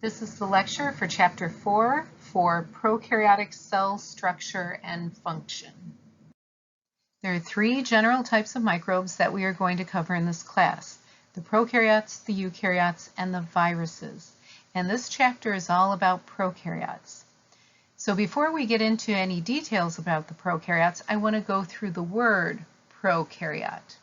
This is the lecture for Chapter 4 for prokaryotic cell structure and function. There are three general types of microbes that we are going to cover in this class: the prokaryotes, the eukaryotes, and the viruses. And this chapter is all about prokaryotes. So before we get into any details about the prokaryotes, I want to go through the word prokaryote.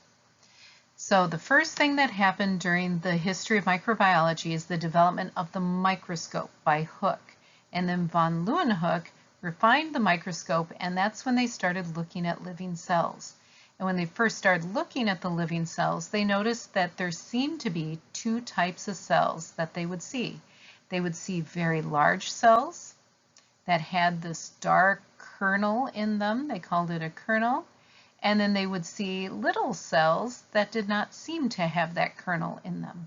So the first thing that happened during the history of microbiology is the development of the microscope by Hooke. And then von Leeuwenhoek refined the microscope, and that's when they started looking at living cells. And when they first started looking at the living cells, they noticed that there seemed to be two types of cells that they would see. They would see very large cells that had this dark kernel in them. They called it a kernel. And then they would see little cells that did not seem to have that kernel in them.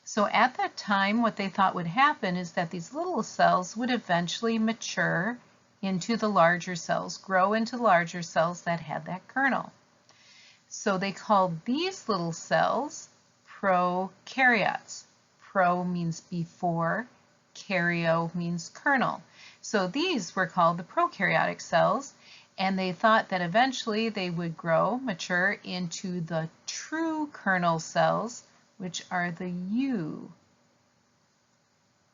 So at that time, what they thought would happen is that these little cells would eventually mature into the larger cells, grow into larger cells that had that kernel. So they called these little cells prokaryotes. Pro means before, karyo means kernel. So these were called the prokaryotic cells. And they thought that eventually they would grow, mature into the true kernel cells, which are the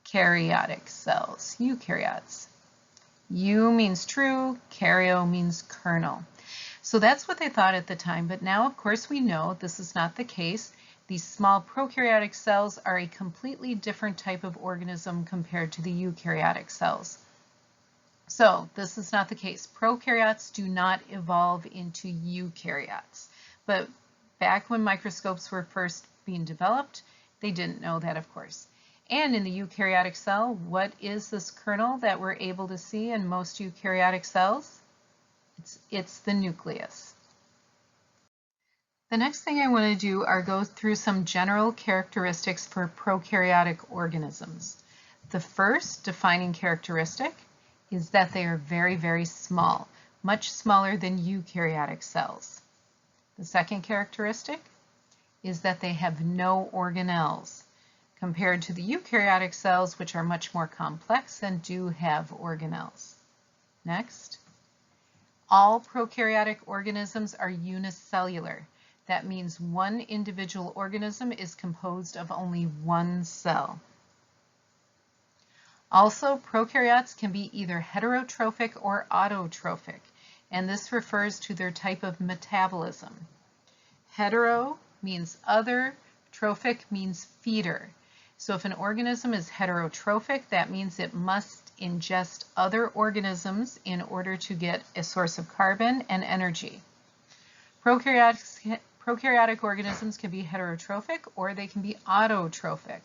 eukaryotic cells, eukaryotes. Eu means true, karyo means kernel. So that's what they thought at the time, but now of course we know this is not the case. These small prokaryotic cells are a completely different type of organism compared to the eukaryotic cells. So this is not the case. Prokaryotes do not evolve into eukaryotes. But back when microscopes were first being developed, they didn't know that, of course. And in the eukaryotic cell, what is this kernel that we're able to see in most eukaryotic cells? It's the nucleus. The next thing I want to do are go through some general characteristics for prokaryotic organisms. The first defining characteristic is that they are very, very small, much smaller than eukaryotic cells. The second characteristic is that they have no organelles, compared to the eukaryotic cells, which are much more complex and do have organelles. Next, all prokaryotic organisms are unicellular. That means one individual organism is composed of only one cell. Also, prokaryotes can be either heterotrophic or autotrophic, and this refers to their type of metabolism. Hetero means other, trophic means feeder. So if an organism is heterotrophic, that means it must ingest other organisms in order to get a source of carbon and energy. Prokaryotic organisms can be heterotrophic or they can be autotrophic.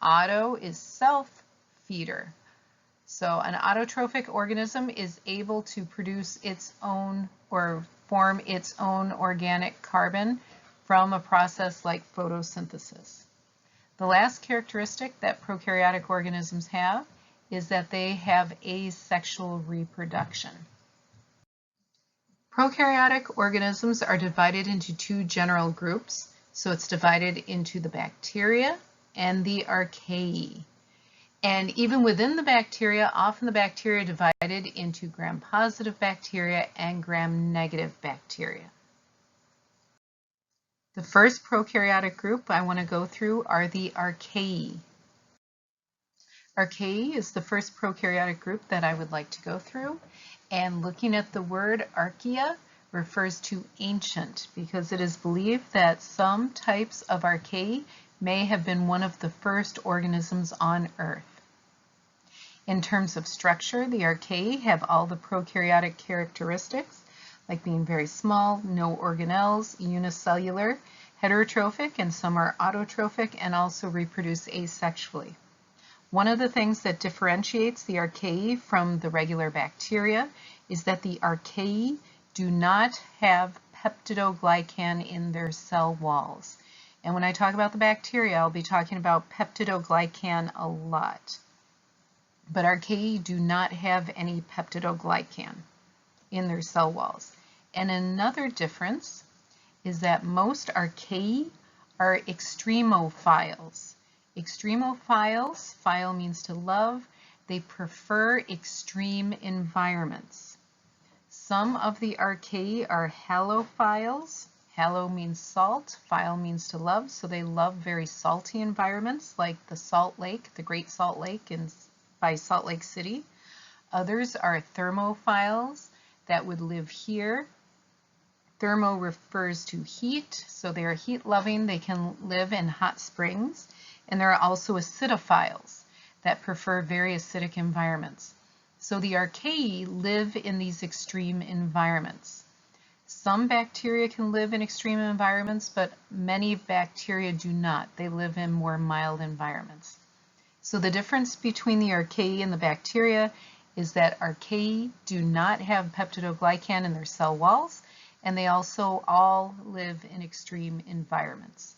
Auto is self-feeder. So an autotrophic organism is able to produce its own or form its own organic carbon from a process like photosynthesis. The last characteristic that prokaryotic organisms have is that they have asexual reproduction. Prokaryotic organisms are divided into two general groups. So it's divided into the bacteria and the Archaea. And even within the bacteria, often the bacteria are divided into gram-positive bacteria and gram-negative bacteria. The first prokaryotic group I want to go through are the Archaea. Archaea is the first prokaryotic group that I would like to go through. And looking at the word Archaea refers to ancient because it is believed that some types of Archaea may have been one of the first organisms on Earth. In terms of structure, the Archaea have all the prokaryotic characteristics, like being very small, no organelles, unicellular, heterotrophic, and some are autotrophic and also reproduce asexually. One of the things that differentiates the Archaea from the regular bacteria is that the Archaea do not have peptidoglycan in their cell walls. And when I talk about the bacteria, I'll be talking about peptidoglycan a lot. But Archaea do not have any peptidoglycan in their cell walls. And another difference is that most Archaea are extremophiles. Extremophiles, phile means to love, they prefer extreme environments. Some of the Archaea are halophiles. Halo means salt, phile means to love, so they love very salty environments like the Salt Lake, the Great Salt Lake by Salt Lake City. Others are thermophiles that would live here. Thermo refers to heat, so they are heat-loving. They can live in hot springs. And there are also acidophiles that prefer very acidic environments. So the Archaea live in these extreme environments. Some bacteria can live in extreme environments, but many bacteria do not. They live in more mild environments. So the difference between the Archaea and the bacteria is that Archaea do not have peptidoglycan in their cell walls, and they also all live in extreme environments.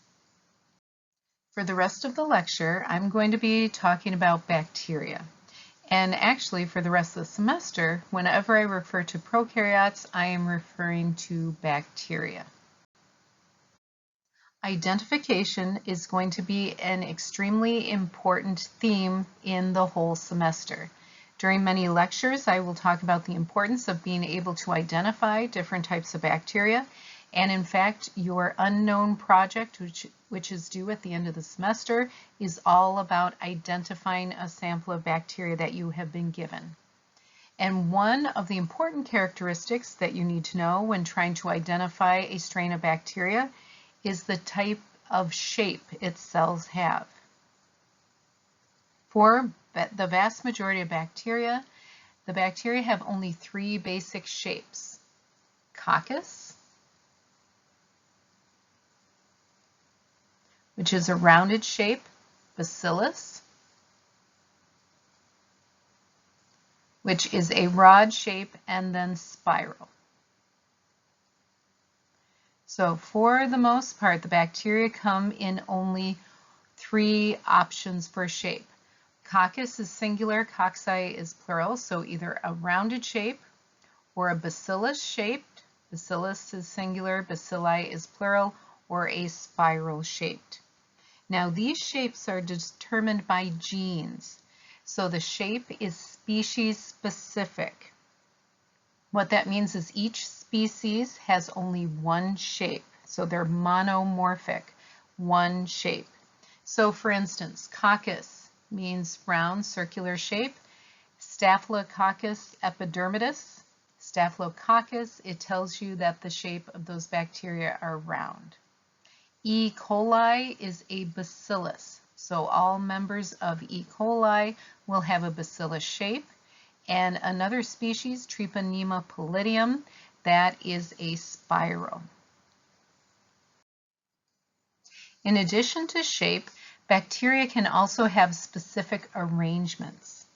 For the rest of the lecture, I'm going to be talking about bacteria. And actually, for the rest of the semester, whenever I refer to prokaryotes, I am referring to bacteria. Identification is going to be an extremely important theme in the whole semester. During many lectures, I will talk about the importance of being able to identify different types of bacteria. And in fact, your unknown project, which is due at the end of the semester, is all about identifying a sample of bacteria that you have been given. And one of the important characteristics that you need to know when trying to identify a strain of bacteria is the type of shape its cells have. For the vast majority of bacteria, the bacteria have only three basic shapes: coccus, which is a rounded shape, bacillus, which is a rod shape, and then spiral. So for the most part, the bacteria come in only three options for shape. Coccus is singular, cocci is plural, so either a rounded shape or a bacillus shaped, bacillus is singular, bacilli is plural, or a spiral shaped. Now these shapes are determined by genes, so the shape is species specific. What that means is each species has only one shape, so they're monomorphic, one shape. So for instance, coccus means round, circular shape. Staphylococcus epidermidis, Staphylococcus, it tells you that the shape of those bacteria are round. E. coli is a bacillus, so all members of E. coli will have a bacillus shape. And another species, Treponema pallidum, that is a spiral. In addition to shape, bacteria can also have specific arrangements.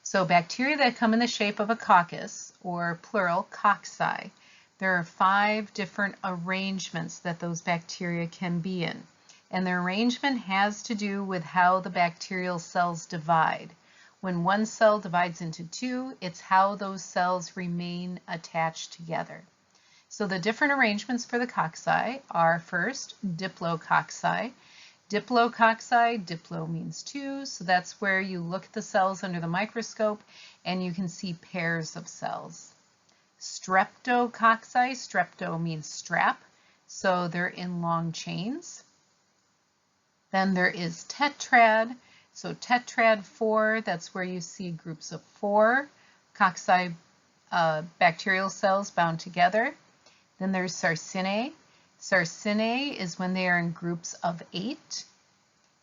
So bacteria that come in the shape of a coccus, or plural, cocci, there are 5 different arrangements that those bacteria can be in. And the arrangement has to do with how the bacterial cells divide. When one cell divides into 2, it's how those cells remain attached together. So the different arrangements for the cocci are first, diplococci. Diplococci, diplo means 2, so that's where you look at the cells under the microscope and you can see pairs of cells. Streptococci, strepto means strap, so they're in long chains. Then there is tetrad, so tetrad 4, that's where you see groups of 4 cocci bacterial cells bound together. Then there's sarcinae. Sarcinae is when they are in groups of 8.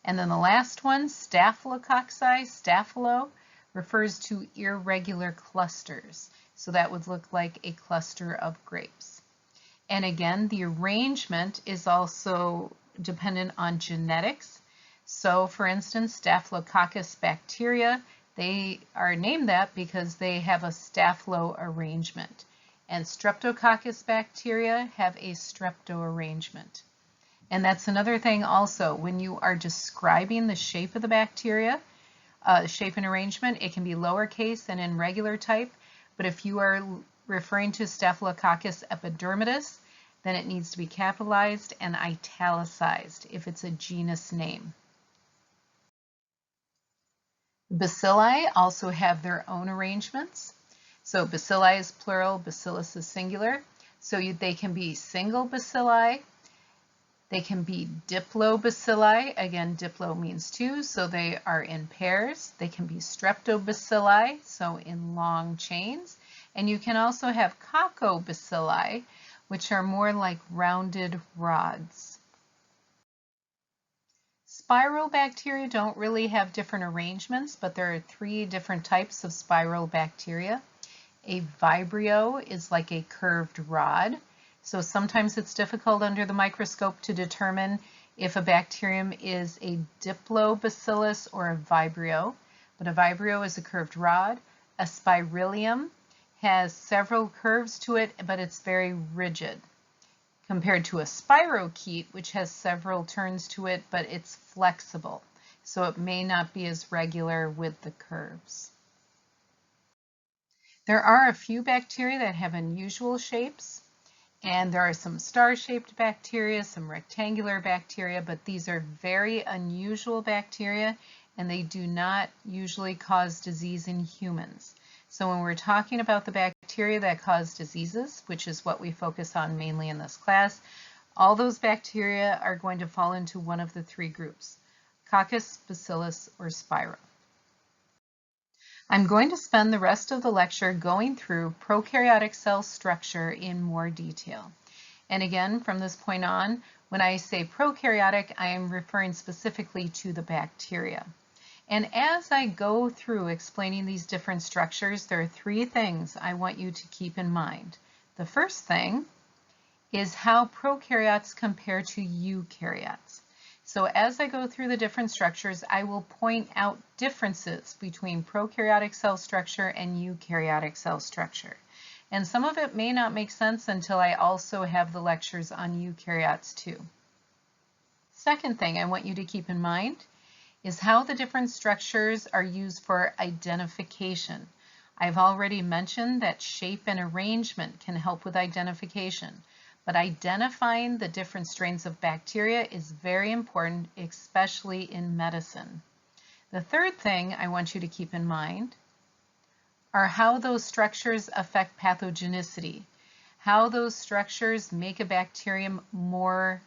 And then the last one, staphylococci, staphylo, refers to irregular clusters. So that would look like a cluster of grapes. And again, the arrangement is also dependent on genetics. So for instance, Staphylococcus bacteria, they are named that because they have a staphylo arrangement. And Streptococcus bacteria have a strepto arrangement. And that's another thing also, when you are describing the shape of the bacteria, shape and arrangement, it can be lowercase and in regular type, but if you are referring to Staphylococcus epidermidis, then it needs to be capitalized and italicized if it's a genus name. Bacilli also have their own arrangements. So bacilli is plural, bacillus is singular. So they can be single bacilli. They can be diplobacilli. Again, diplo means two, so they are in pairs. They can be streptobacilli, so in long chains. And you can also have coccobacilli, which are more like rounded rods. Spiral bacteria don't really have different arrangements, but there are three different types of spiral bacteria. A vibrio is like a curved rod. So sometimes it's difficult under the microscope to determine if a bacterium is a diplobacillus or a vibrio. But a vibrio is a curved rod. A spirillum has several curves to it, but it's very rigid, compared to a spirochete, which has several turns to it, but it's flexible. So it may not be as regular with the curves. There are a few bacteria that have unusual shapes, and there are some star-shaped bacteria, some rectangular bacteria, but these are very unusual bacteria, and they do not usually cause disease in humans. So when we're talking about the bacteria that cause diseases, which is what we focus on mainly in this class, all those bacteria are going to fall into one of the three groups: Coccus, Bacillus, or Spiro. I'm going to spend the rest of the lecture going through prokaryotic cell structure in more detail. And again, from this point on, when I say prokaryotic, I am referring specifically to the bacteria. And as I go through explaining these different structures, there are three things I want you to keep in mind. The first thing is how prokaryotes compare to eukaryotes. So as I go through the different structures, I will point out differences between prokaryotic cell structure and eukaryotic cell structure. And some of it may not make sense until I also have the lectures on eukaryotes too. Second thing I want you to keep in mind is how the different structures are used for identification. I've already mentioned that shape and arrangement can help with identification, but identifying the different strains of bacteria is very important, especially in medicine. The third thing I want you to keep in mind are how those structures affect pathogenicity, how those structures make a bacterium more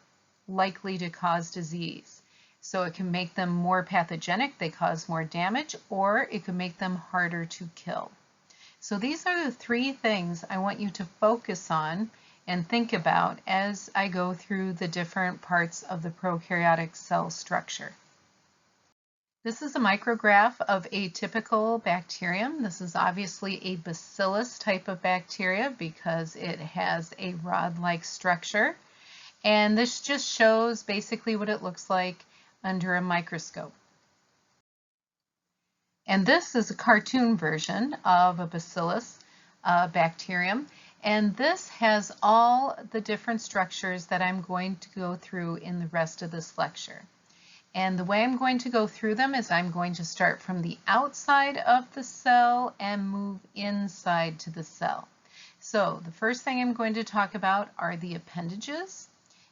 likely to cause disease. So it can make them more pathogenic, they cause more damage, or it can make them harder to kill. So these are the three things I want you to focus on and think about as I go through the different parts of the prokaryotic cell structure. This is a micrograph of a typical bacterium. This is obviously a bacillus type of bacteria because it has a rod-like structure. And this just shows basically what it looks like under a microscope. And this is a cartoon version of a bacillus bacterium. And this has all the different structures that I'm going to go through in the rest of this lecture. And the way I'm going to go through them is I'm going to start from the outside of the cell and move inside to the cell. So the first thing I'm going to talk about are the appendages.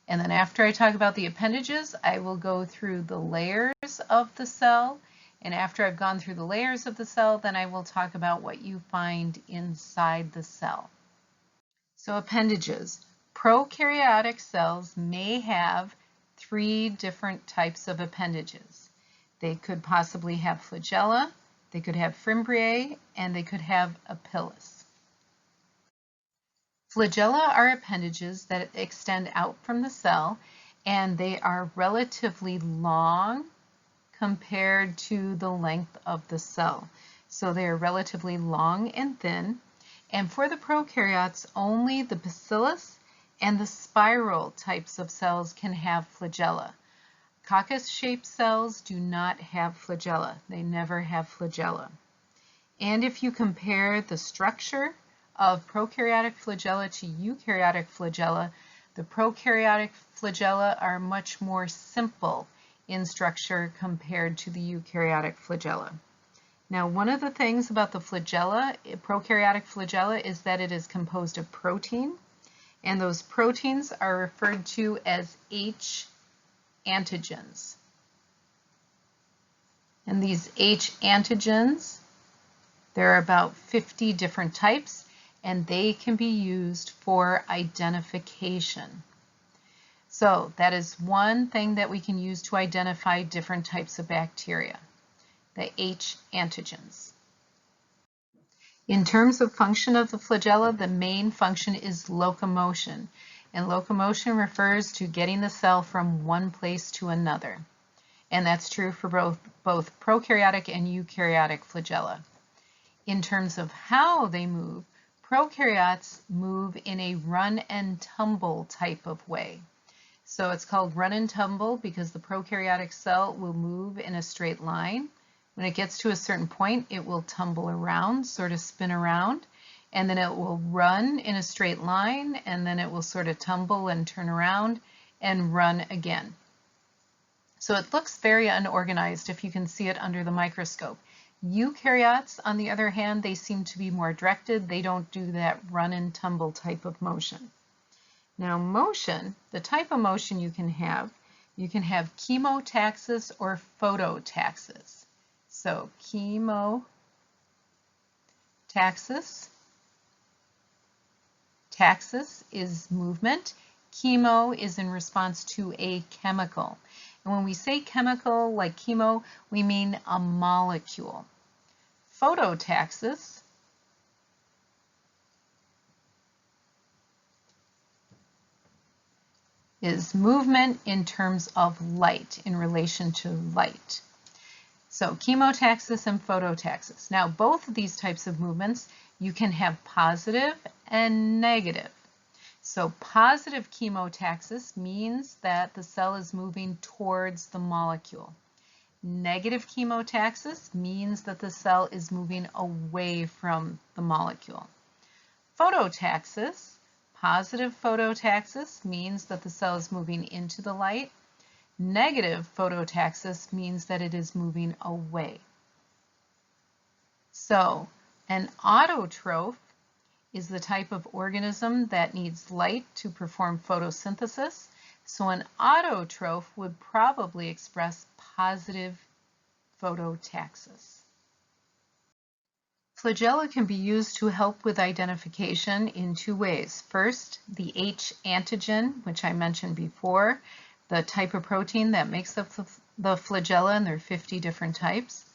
And then after I talk about the appendages, I will go through the layers of the cell. And after I've gone through the layers of the cell, then I will talk about what you find inside the cell. So appendages. Prokaryotic cells may have three different types of appendages. They could possibly have flagella, they could have fimbriae, and they could have a pilus. Flagella are appendages that extend out from the cell, and they are relatively long compared to the length of the cell. So they are relatively long and thin. And for the prokaryotes, only the bacillus and the spiral types of cells can have flagella. Coccus-shaped cells do not have flagella. They never have flagella. And if you compare the structure of prokaryotic flagella to eukaryotic flagella, the prokaryotic flagella are much more simple in structure compared to the eukaryotic flagella. Now, one of the things about the flagella, prokaryotic flagella, is that it is composed of protein, and those proteins are referred to as H antigens. And these H antigens, there are about 50 different types, and they can be used for identification. So that is one thing that we can use to identify different types of bacteria, the H antigens. In terms of function of the flagella, the main function is locomotion. And locomotion refers to getting the cell from one place to another. And that's true for both prokaryotic and eukaryotic flagella. In terms of how they move, prokaryotes move in a run and tumble type of way. So it's called run and tumble because the prokaryotic cell will move in a straight line. When it gets to a certain point, it will tumble around, sort of spin around, and then it will run in a straight line, and then it will sort of tumble and turn around and run again. So it looks very unorganized if you can see it under the microscope. Eukaryotes, on the other hand, they seem to be more directed. They don't do that run and tumble type of motion. Now motion, the type of motion you can have chemotaxis or phototaxis. So chemotaxis, taxis is movement. Chemo is in response to a chemical. And when we say chemical like chemo, we mean a molecule. Phototaxis is movement in terms of light, in relation to light. So chemotaxis and phototaxis. Now both of these types of movements, you can have positive and negative. So positive chemotaxis means that the cell is moving towards the molecule. Negative chemotaxis means that the cell is moving away from the molecule. Phototaxis, positive phototaxis means that the cell is moving into the light. Negative phototaxis means that it is moving away. So an autotroph is the type of organism that needs light to perform photosynthesis. So an autotroph would probably express positive phototaxis. Flagella can be used to help with identification in two ways. First, the H antigen, which I mentioned before, the type of protein that makes up the flagella, and there are 50 different types.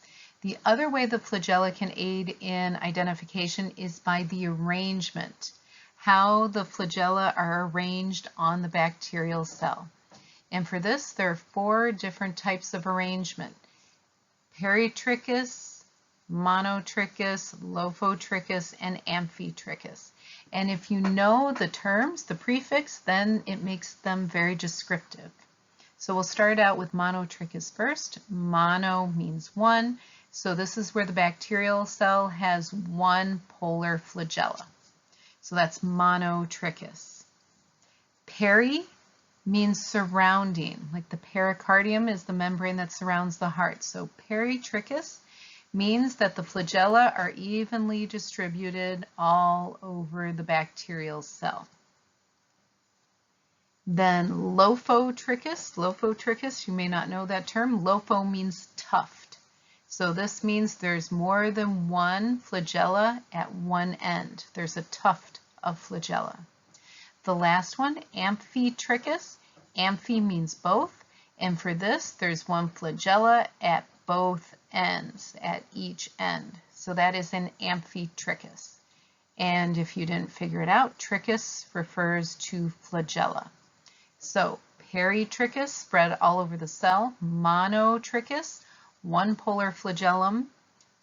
The other way the flagella can aid in identification is by the arrangement, how the flagella are arranged on the bacterial cell. And for this, there are 4 different types of arrangement: peritrichous, monotrichous, lophotrichous, and amphitrichous. And if you know the terms, the prefix, then it makes them very descriptive. So we'll start out with monotrichous first. Mono means one. So this is where the bacterial cell has one polar flagella. So that's monotrichous. Peri means surrounding, like the pericardium is the membrane that surrounds the heart. So peritrichous means that the flagella are evenly distributed all over the bacterial cell. Then lophotrichous, you may not know that term. Lopho means tuft. So this means there's more than one flagella at one end. There's a tuft of flagella. The last one, amphitrichous. Amphi means both. And for this, there's one flagella at both ends, at each end. So that is an amphitrichous. And if you didn't figure it out, trichous refers to flagella. So peritrichous, spread all over the cell. Monotrichous, one polar flagellum.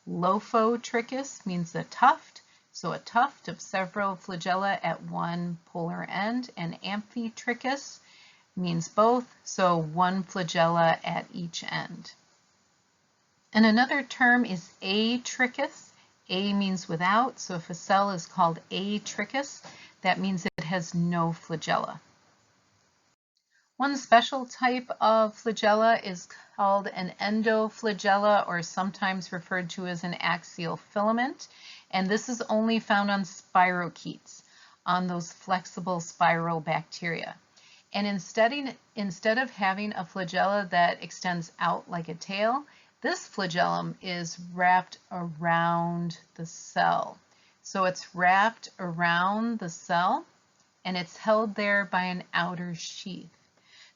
Lophotrichous means a tuft, so a tuft of several flagella at one polar end. And amphitrichous means both, so one flagella at each end. And another term is atrichous. A means without, so if a cell is called atrichous, that means it has no flagella. One special type of flagella is called an endoflagella, or sometimes referred to as an axial filament, and this is only found on spirochetes, on those flexible spiral bacteria. And instead of having a flagella that extends out like a tail, This flagellum is wrapped around the cell. So it's wrapped around the cell and it's held there by an outer sheath.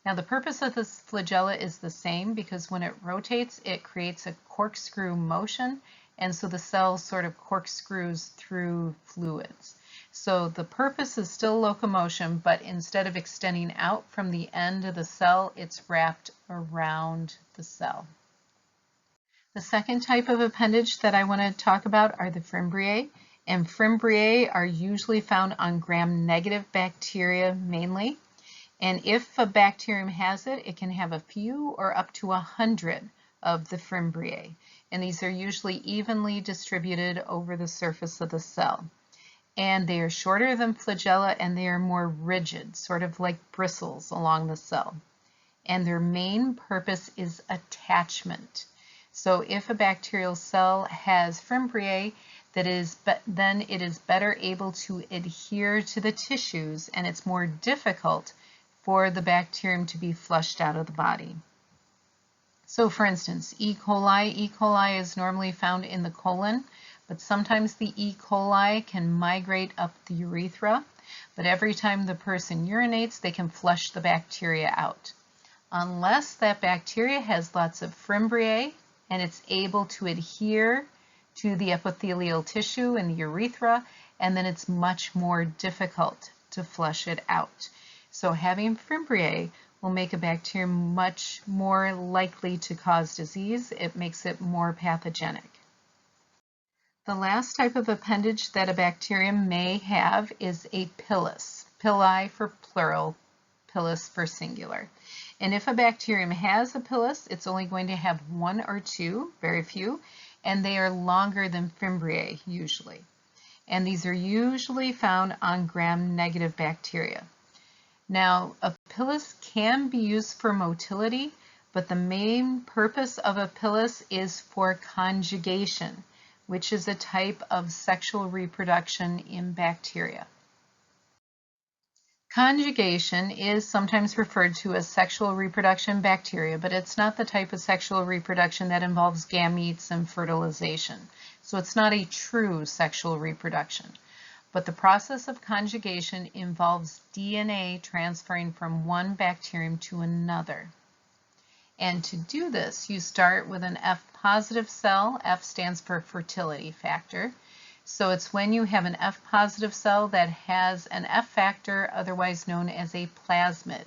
Now the purpose of this flagella is the same because when it rotates, it creates a corkscrew motion, and so the cell sort of corkscrews through fluids. So the purpose is still locomotion, but instead of extending out from the end of the cell, it's wrapped around the cell. The second type of appendage that I want to talk about are the fimbriae. And fimbriae are usually found on gram-negative bacteria mainly. And if a bacterium has it, it can have a few or up to 100 of the fimbriae. And these are usually evenly distributed over the surface of the cell. And they are shorter than flagella and they are more rigid, sort of like bristles along the cell. And their main purpose is attachment. So if a bacterial cell has fimbriae, then it is better able to adhere to the tissues, and it's more difficult for the bacterium to be flushed out of the body. So for instance, E. coli is normally found in the colon, but sometimes the E. coli can migrate up the urethra, but every time the person urinates, they can flush the bacteria out. Unless that bacteria has lots of fimbriae and it's able to adhere to the epithelial tissue in the urethra, and then it's much more difficult to flush it out. So having fimbriae will make a bacterium much more likely to cause disease. It makes it more pathogenic. The last type of appendage that a bacterium may have is a pilus. Pili for plural, pilus for singular. And if a bacterium has a pilus, it's only going to have one or two, very few, and they are longer than fimbriae usually. And these are usually found on gram-negative bacteria. Now, a pilus can be used for motility, but the main purpose of a pilus is for conjugation, which is a type of sexual reproduction in bacteria. Conjugation is sometimes referred to as sexual reproduction in bacteria, but it's not the type of sexual reproduction that involves gametes and fertilization. So it's not a true sexual reproduction. But the process of conjugation involves DNA transferring from one bacterium to another. And to do this, you start with an F-positive cell. F stands for fertility factor. So it's when you have an F-positive cell that has an F factor, otherwise known as a plasmid.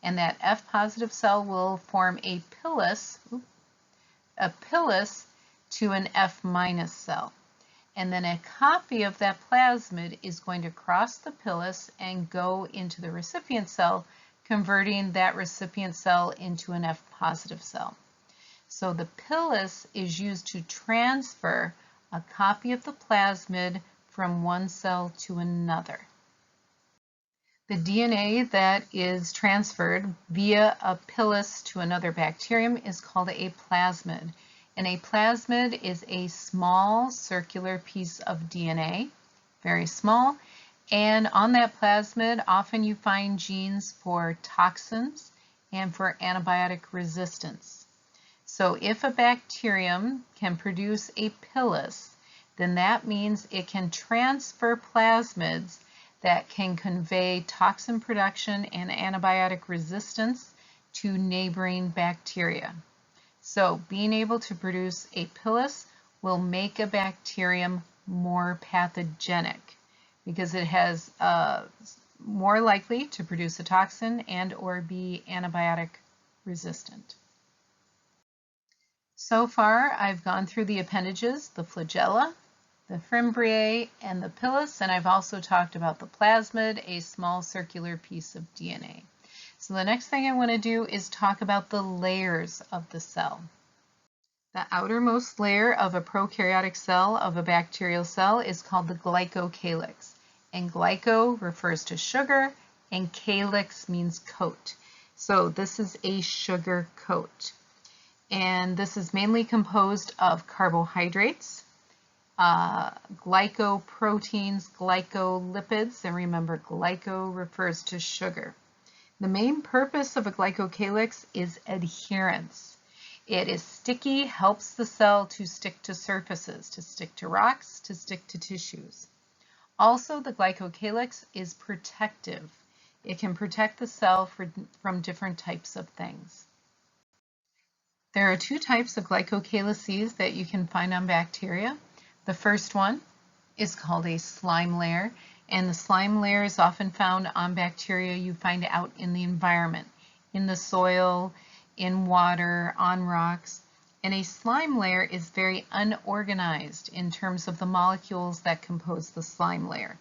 And that F-positive cell will form a pilus to an F- cell. And then a copy of that plasmid is going to cross the pilus and go into the recipient cell, converting that recipient cell into an F-positive cell. So the pilus is used to transfer a copy of the plasmid from one cell to another. The DNA that is transferred via a pilus to another bacterium is called a plasmid. And a plasmid is a small circular piece of DNA, very small. And on that plasmid, often you find genes for toxins and for antibiotic resistance. So if a bacterium can produce a pilus, then that means it can transfer plasmids that can convey toxin production and antibiotic resistance to neighboring bacteria. So being able to produce a pilus will make a bacterium more pathogenic because it has more likely to produce a toxin and or be antibiotic resistant. So far, I've gone through the appendages, the flagella, the fimbriae, and the pilus, and I've also talked about the plasmid, a small circular piece of DNA. So the next thing I want to do is talk about the layers of the cell. The outermost layer of a prokaryotic cell of a bacterial cell is called the Glycocalyx. And glyco refers to sugar, and calyx means coat. So this is a sugar coat. And this is mainly composed of carbohydrates, glycoproteins, glycolipids, and remember glyco refers to sugar. The main purpose of a glycocalyx is adherence. It is sticky, helps the cell to stick to surfaces, to stick to rocks, to stick to tissues. Also, the glycocalyx is protective. It can protect the cell from different types of things. There are two types of glycocalyces that you can find on bacteria. The first one is called a slime layer, and the slime layer is often found on bacteria you find out in the environment, in the soil, in water, on rocks. And a slime layer is very unorganized in terms of the molecules that compose the slime layer.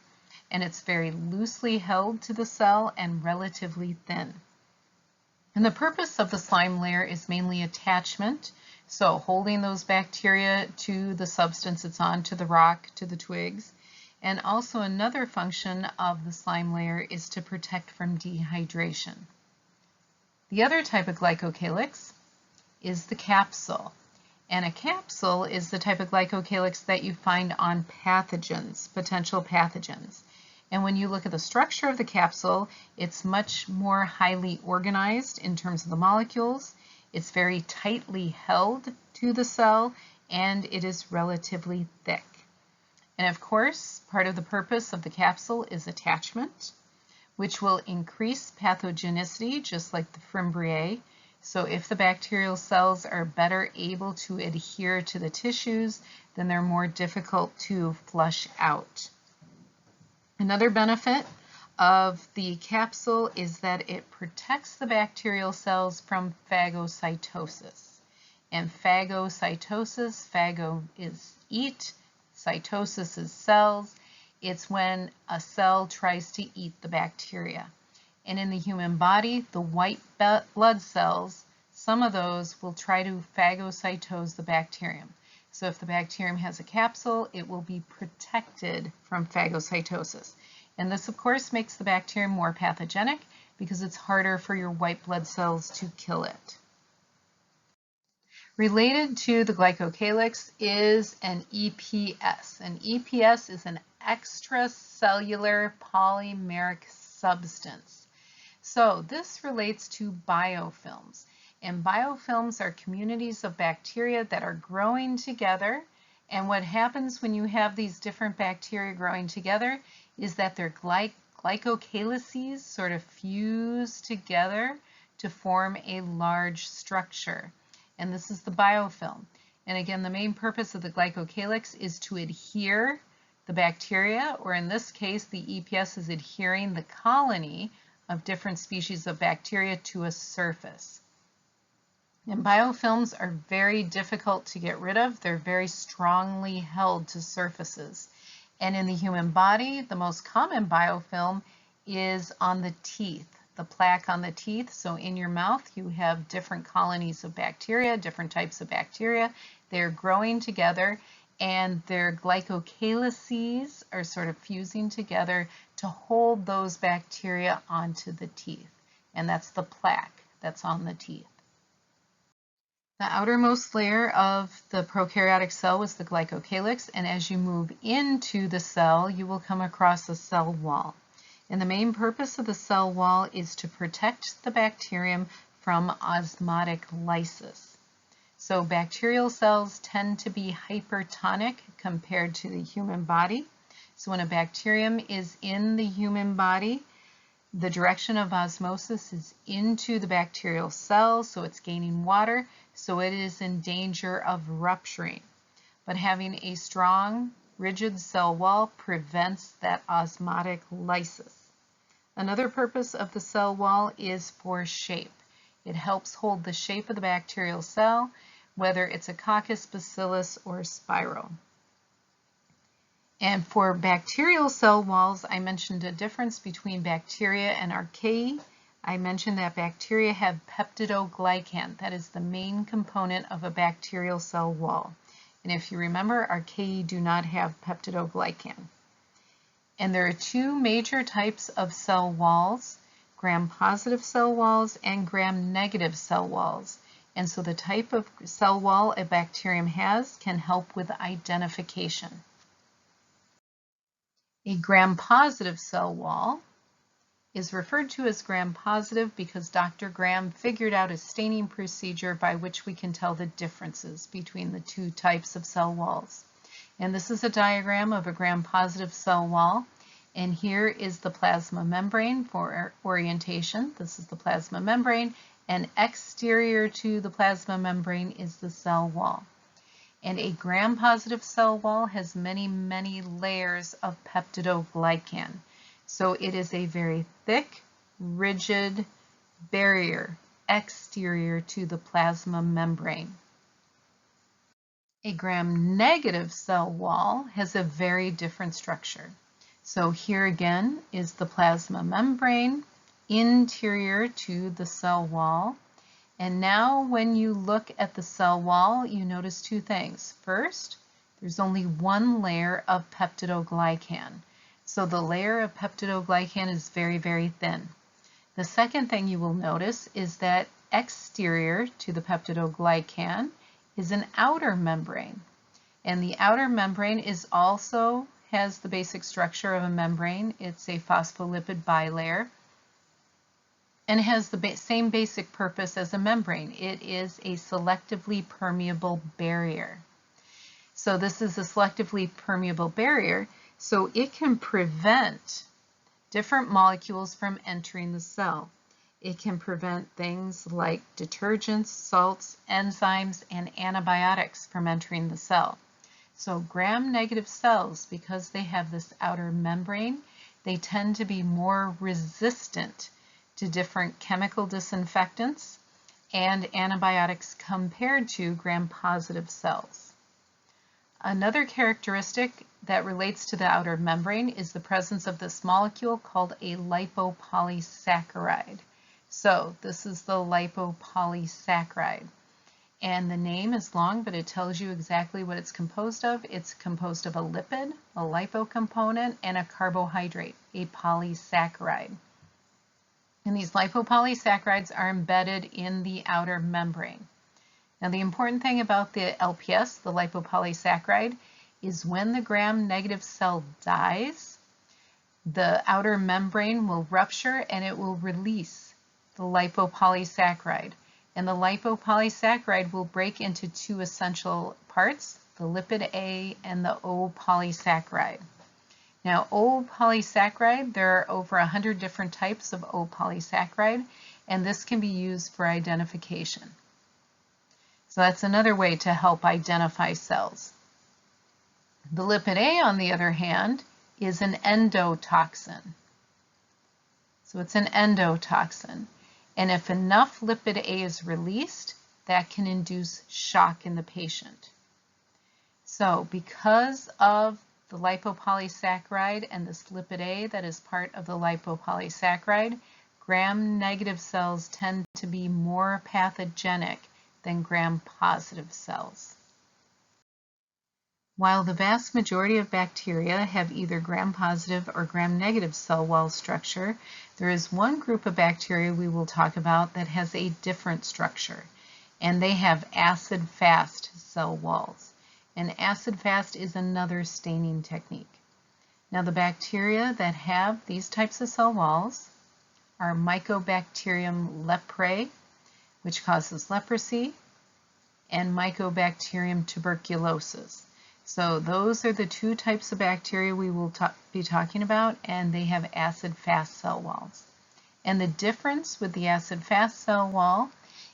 And it's very loosely held to the cell and relatively thin. And the purpose of the slime layer is mainly attachment, so holding those bacteria to the substance it's on, to the rock, to the twigs. And also another function of the slime layer is to protect from dehydration. The other type of glycocalyx is the capsule. And a capsule is the type of glycocalyx that you find on pathogens, potential pathogens. And when you look at the structure of the capsule, it's much more highly organized in terms of the molecules. It's very tightly held to the cell, and it is relatively thick. And of course, part of the purpose of the capsule is attachment, which will increase pathogenicity, just like the Fimbriae. So if the bacterial cells are better able to adhere to the tissues, then they're more difficult to flush out. Another benefit of the capsule is that it protects the bacterial cells from phagocytosis. And phagocytosis, phago is eat, cytosis is cells. It's when a cell tries to eat the bacteria. And in the human body, the white blood cells, some of those will try to phagocytose the bacterium. So if the bacterium has a capsule, it will be protected from phagocytosis. And this, of course, makes the bacterium more pathogenic because it's harder for your white blood cells to kill it. Related to the glycocalyx is an EPS. An EPS is an extracellular polymeric substance. So this relates to biofilms. And biofilms are communities of bacteria that are growing together. And what happens when you have these different bacteria growing together is that their glycocalyces sort of fuse together to form a large structure. And this is the biofilm. And again, the main purpose of the glycocalyx is to adhere the bacteria, or in this case, the EPS is adhering the colony of different species of bacteria to a surface. And biofilms are very difficult to get rid of. They're very strongly held to surfaces. And in the human body, the most common biofilm is on the teeth, the plaque on the teeth. So in your mouth, you have different colonies of bacteria, different types of bacteria. They're growing together, and their glycocalyces are sort of fusing together to hold those bacteria onto the teeth. And that's the plaque that's on the teeth. The outermost layer of the prokaryotic cell was the glycocalyx, and as you move into the cell, you will come across a cell wall. And the main purpose of the cell wall is to protect the bacterium from osmotic lysis. So bacterial cells tend to be hypertonic compared to the human body. So when a bacterium is in the human body, the direction of osmosis is into the bacterial cell, so it's gaining water, so it is in danger of rupturing. But having a strong, rigid cell wall prevents that osmotic lysis. Another purpose of the cell wall is for shape. It helps hold the shape of the bacterial cell, whether it's a coccus, bacillus, or spiral. And for bacterial cell walls, I mentioned a difference between bacteria and archaea. I mentioned that bacteria have peptidoglycan. That is the main component of a bacterial cell wall. And if you remember, archaea do not have peptidoglycan. And there are two major types of cell walls, gram-positive cell walls and gram-negative cell walls. And so the type of cell wall a bacterium has can help with identification. A gram-positive cell wall is referred to as gram-positive because Dr. Gram figured out a staining procedure by which we can tell the differences between the two types of cell walls. And this is a diagram of a gram-positive cell wall. And here is the plasma membrane for orientation. This is the plasma membrane, and exterior to the plasma membrane is the cell wall. And a gram-positive cell wall has many, many layers of peptidoglycan. So it is a very thick, rigid barrier exterior to the plasma membrane. A gram-negative cell wall has a very different structure. So here again is the plasma membrane interior to the cell wall. And now when you look at the cell wall, you notice two things. First, there's only one layer of peptidoglycan. So the layer of peptidoglycan is very, very thin. The second thing you will notice is that exterior to the peptidoglycan is an outer membrane. And the outer membrane also has the basic structure of a membrane. It's a phospholipid bilayer and has the same basic purpose as a membrane. It is a selectively permeable barrier. So this is a selectively permeable barrier, so it can prevent different molecules from entering the cell. It can prevent things like detergents, salts, enzymes, and antibiotics from entering the cell. So gram-negative cells, because they have this outer membrane, they tend to be more resistant to different chemical disinfectants and antibiotics compared to gram-positive cells. Another characteristic that relates to the outer membrane is the presence of this molecule called a lipopolysaccharide. So this is the lipopolysaccharide. And the name is long, but it tells you exactly what it's composed of. It's composed of a lipid, a lipocomponent, and a carbohydrate, a polysaccharide. And these lipopolysaccharides are embedded in the outer membrane. Now the important thing about the LPS, the lipopolysaccharide, is when the gram-negative cell dies, the outer membrane will rupture and it will release the lipopolysaccharide. And the lipopolysaccharide will break into two essential parts, the lipid A and the O polysaccharide. Now, O polysaccharide, there are over 100 different types of O polysaccharide, and this can be used for identification. So that's another way to help identify cells. The lipid A, on the other hand, is an endotoxin. So it's an endotoxin. And if enough lipid A is released, that can induce shock in the patient. So because of the lipopolysaccharide and this lipid A that is part of the lipopolysaccharide, gram-negative cells tend to be more pathogenic than gram-positive cells. While the vast majority of bacteria have either gram-positive or gram-negative cell wall structure, there is one group of bacteria we will talk about that has a different structure, and they have acid-fast cell walls. And acid-fast is another staining technique. Now the bacteria that have these types of cell walls are Mycobacterium leprae, which causes leprosy, and Mycobacterium tuberculosis. So those are the two types of bacteria we will be talking about, and they have acid-fast cell walls. And the difference with the acid-fast cell wall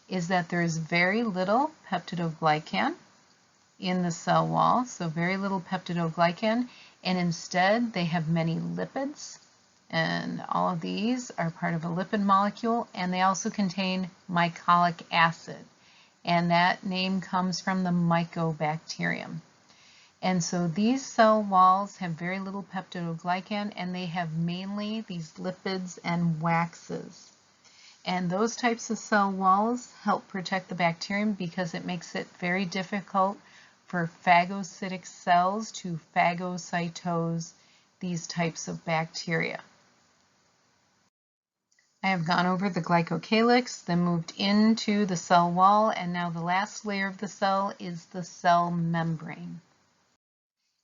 is that there is very little peptidoglycan in the cell wall, so very little peptidoglycan, and instead they have many lipids, and all of these are part of a lipid molecule, and they also contain mycolic acid, and that name comes from the Mycobacterium. And so these cell walls have very little peptidoglycan, and they have mainly these lipids and waxes. And those types of cell walls help protect the bacterium because it makes it very difficult for phagocytic cells to phagocytose these types of bacteria. I have gone over the glycocalyx, then moved into the cell wall, and now the last layer of the cell is the cell membrane.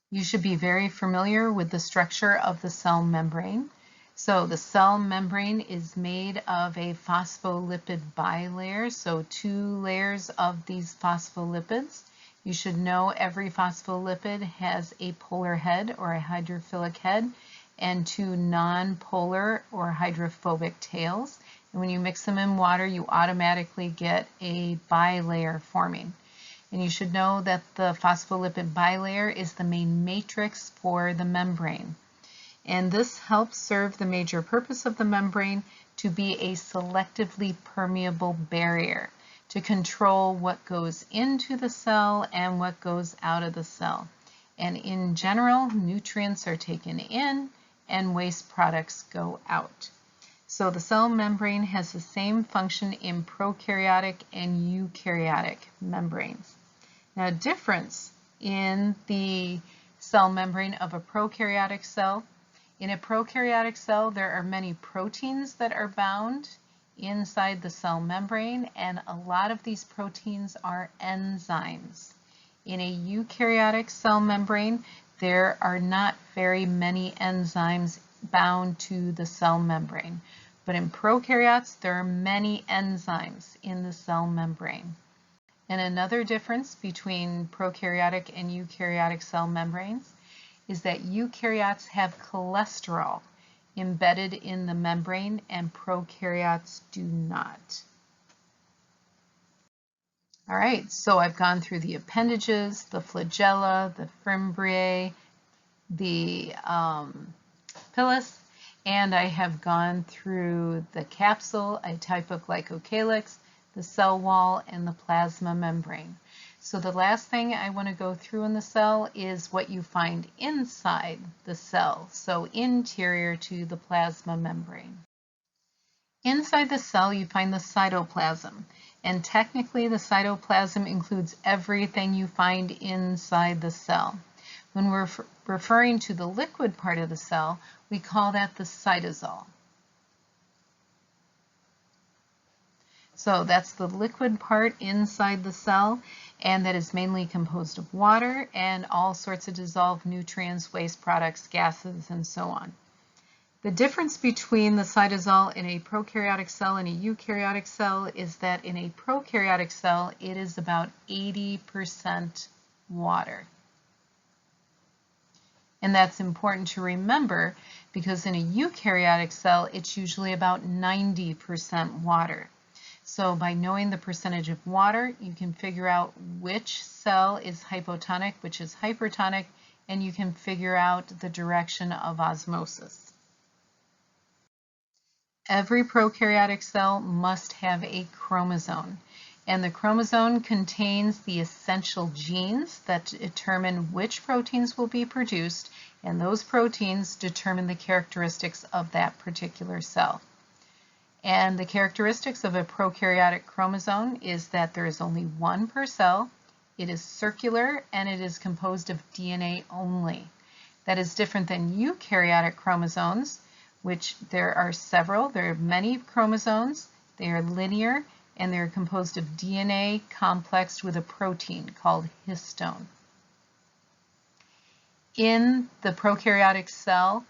You should be very familiar with the structure of the cell membrane. So the cell membrane is made of a phospholipid bilayer, so 2 layers of these phospholipids. You should know every phospholipid has a polar head or a hydrophilic head and 2 non-polar or hydrophobic tails. And when you mix them in water, you automatically get a bilayer forming. And you should know that the phospholipid bilayer is the main matrix for the membrane. And this helps serve the major purpose of the membrane to be a selectively permeable barrier to control what goes into the cell and what goes out of the cell. And in general, nutrients are taken in and waste products go out. So the cell membrane has the same function in prokaryotic and eukaryotic membranes. Now, a difference in the cell membrane of a prokaryotic cell. In a prokaryotic cell, there are many proteins that are bound inside the cell membrane, and a lot of these proteins are enzymes. In a eukaryotic cell membrane, there are not very many enzymes bound to the cell membrane. But in prokaryotes, there are many enzymes in the cell membrane. And another difference between prokaryotic and eukaryotic cell membranes is that eukaryotes have cholesterol embedded in the membrane and prokaryotes do not. All right, so I've gone through the appendages, the flagella, the fimbriae, the pilus, and I have gone through the capsule, a type of Glycocalyx, the cell wall, and the plasma membrane. So the last thing I want to go through in the cell is what you find inside the cell, so interior to the plasma membrane. Inside the cell, you find the cytoplasm, and technically the cytoplasm includes everything you find inside the cell. When we're referring to the liquid part of the cell, we call that the cytosol. So that's the liquid part inside the cell, and that is mainly composed of water and all sorts of dissolved nutrients, waste products, gases, and so on. The difference between the cytosol in a prokaryotic cell and a eukaryotic cell is that in a prokaryotic cell, it is about 80% water. And that's important to remember because in a eukaryotic cell, it's usually about 90% water. So by knowing the percentage of water, you can figure out which cell is hypotonic, which is hypertonic, and you can figure out the direction of osmosis. Every prokaryotic cell must have a chromosome, and the chromosome contains the essential genes that determine which proteins will be produced, and those proteins determine the characteristics of that particular cell. And the characteristics of a prokaryotic chromosome is that there is only one per cell, it is circular, and it is composed of DNA only. That is different than eukaryotic chromosomes, which there are several. There are many chromosomes, they are linear, and they're composed of DNA complexed with a protein called histone. In the prokaryotic cell,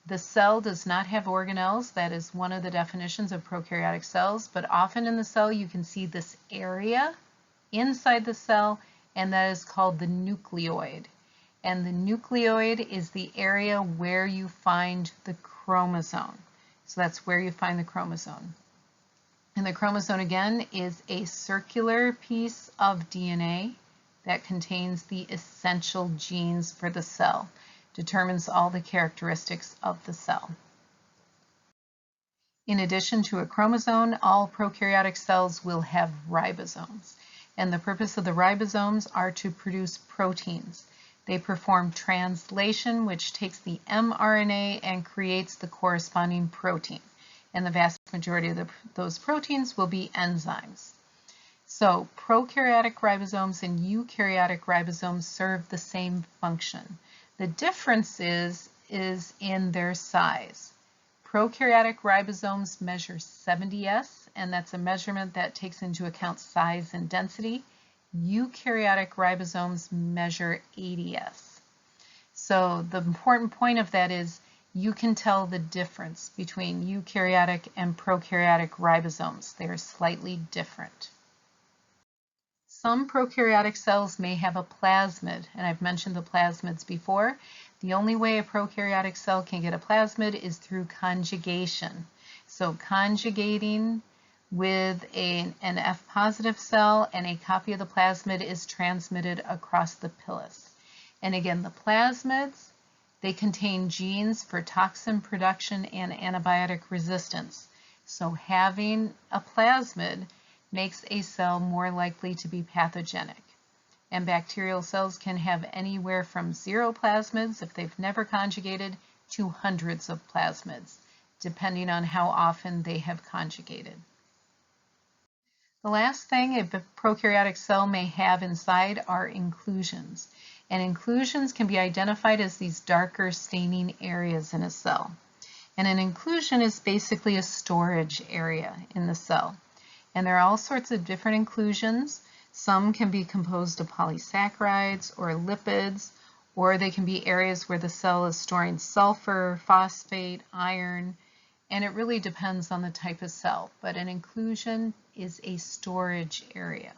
the cell does not have organelles. That is one of the definitions of prokaryotic cells, but often in the cell you can see this area inside the cell, and that is called the nucleoid. And the nucleoid is the area where you find the chromosome. So that's where you find the chromosome. And the chromosome, again, is a circular piece of DNA that contains the essential genes for the cell. Determines all the characteristics of the cell. In addition to a chromosome, all prokaryotic cells will have ribosomes. And the purpose of the ribosomes are to produce proteins. They perform translation, which takes the mRNA and creates the corresponding protein. And the vast majority of those proteins will be enzymes. So prokaryotic ribosomes and eukaryotic ribosomes serve the same function. The difference is in their size. Prokaryotic ribosomes measure 70S, and that's a measurement that takes into account size and density. Eukaryotic ribosomes measure 80S. So the important point of that is you can tell the difference between eukaryotic and prokaryotic ribosomes. They are slightly different. Some prokaryotic cells may have a plasmid, and I've mentioned the plasmids before. The only way a prokaryotic cell can get a plasmid is through conjugation. So conjugating with an F-positive cell and a copy of the plasmid is transmitted across the pilus. And again, the plasmids, they contain genes for toxin production and antibiotic resistance. So having a plasmid makes a cell more likely to be pathogenic. And bacterial cells can have anywhere from 0 plasmids, if they've never conjugated, to hundreds of plasmids, depending on how often they have conjugated. The last thing a prokaryotic cell may have inside are inclusions. And inclusions can be identified as these darker staining areas in a cell. And an inclusion is basically a storage area in the cell. And there are all sorts of different inclusions. Some can be composed of polysaccharides or lipids, or they can be areas where the cell is storing sulfur, phosphate, iron, and it really depends on the type of cell. But an inclusion is a storage area.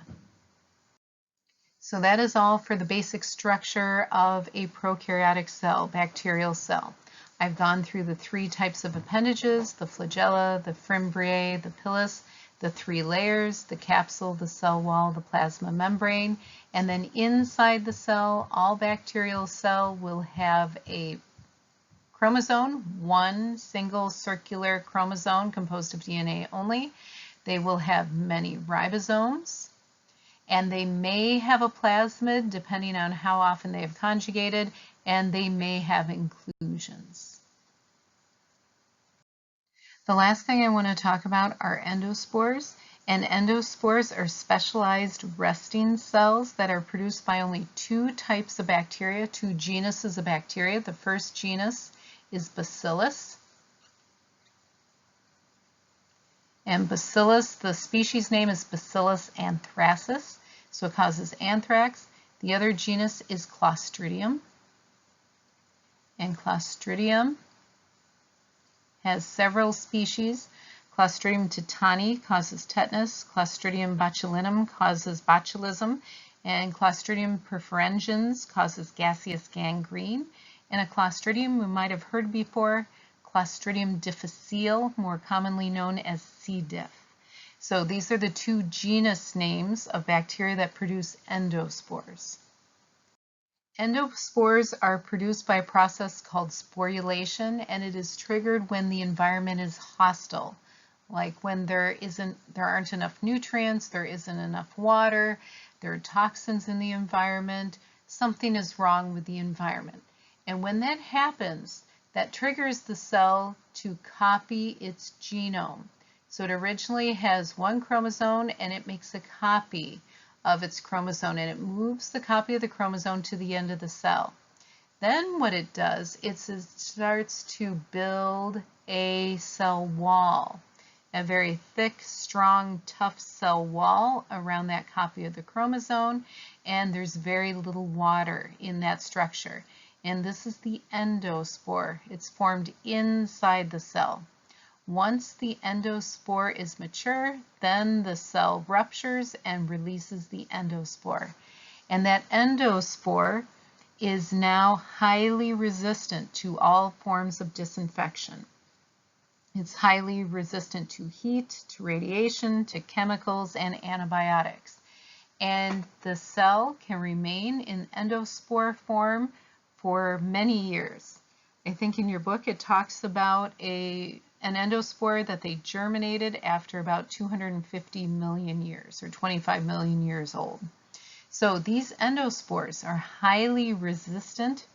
So that is all for the basic structure of a prokaryotic cell, bacterial cell. I've gone through the 3 types of appendages, the flagella, the fimbriae, the pilus, the 3 layers, the capsule, the cell wall, the plasma membrane, and then inside the cell, all bacterial cell will have a chromosome, 1 single circular chromosome composed of DNA only. They will have many ribosomes, and they may have a plasmid depending on how often they have conjugated, and they may have inclusions. The last thing I want to talk about are endospores. And endospores are specialized resting cells that are produced by only 2 types of bacteria, 2 genuses of bacteria. The first genus is Bacillus. And Bacillus, the species name is Bacillus anthracis, so it causes anthrax. The other genus is Clostridium. And Clostridium has several species. Clostridium tetani causes tetanus, Clostridium botulinum causes botulism, and Clostridium perfringens causes gaseous gangrene. And a Clostridium we might have heard before, Clostridium difficile, more commonly known as C. diff. So these are the 2 genus names of bacteria that produce endospores. Endospores are produced by a process called sporulation, and it is triggered when the environment is hostile, like when there aren't enough nutrients, there isn't enough water, there are toxins in the environment, something is wrong with the environment. And when that happens, that triggers the cell to copy its genome. So it originally has 1 chromosome and it makes a copy of its chromosome, and it moves the copy of the chromosome to the end of the cell. Then what it does, it starts to build a cell wall, a very thick, strong, tough cell wall around that copy of the chromosome, and there's very little water in that structure. And this is the endospore. It's formed inside the cell. Once the endospore is mature, then the cell ruptures and releases the endospore. And that endospore is now highly resistant to all forms of disinfection. It's highly resistant to heat, to radiation, to chemicals, and antibiotics. And the cell can remain in endospore form for many years. I think in your book it talks about an endospore that they germinated after about 250 million years, or 25 million years old. So these endospores are highly resistant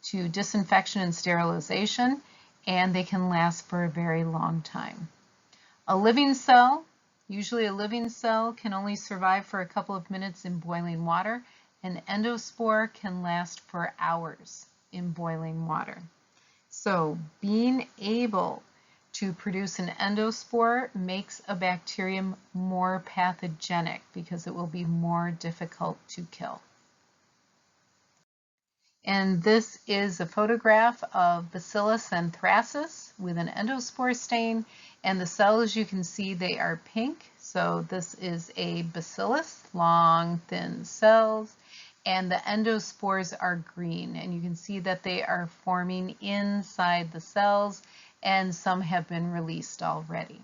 to disinfection and sterilization, and they can last for a very long time. A living cell, usually a living cell, can only survive for a couple of minutes in boiling water. An endospore can last for hours in boiling water. So being able to produce an endospore makes a bacterium more pathogenic because it will be more difficult to kill. And this is a photograph of Bacillus anthracis with an endospore stain. And the cells, you can see they are pink. So this is a bacillus, long, thin cells. And the endospores are green. And you can see that they are forming inside the cells, and some have been released already.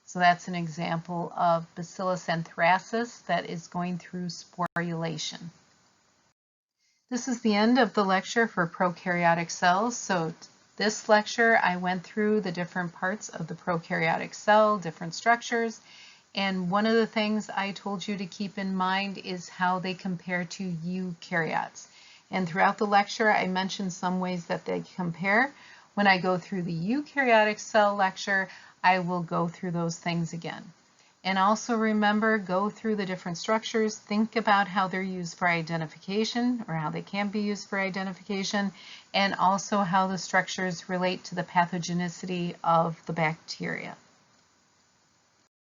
So that's an example of Bacillus anthracis that is going through sporulation. This is the end of the lecture for prokaryotic cells. So this lecture, I went through the different parts of the prokaryotic cell, different structures. And one of the things I told you to keep in mind is how they compare to eukaryotes. And throughout the lecture, I mentioned some ways that they compare. When I go through the eukaryotic cell lecture, I will go through those things again. And also remember, go through the different structures, think about how they're used for identification or how they can be used for identification, and also how the structures relate to the pathogenicity of the bacteria.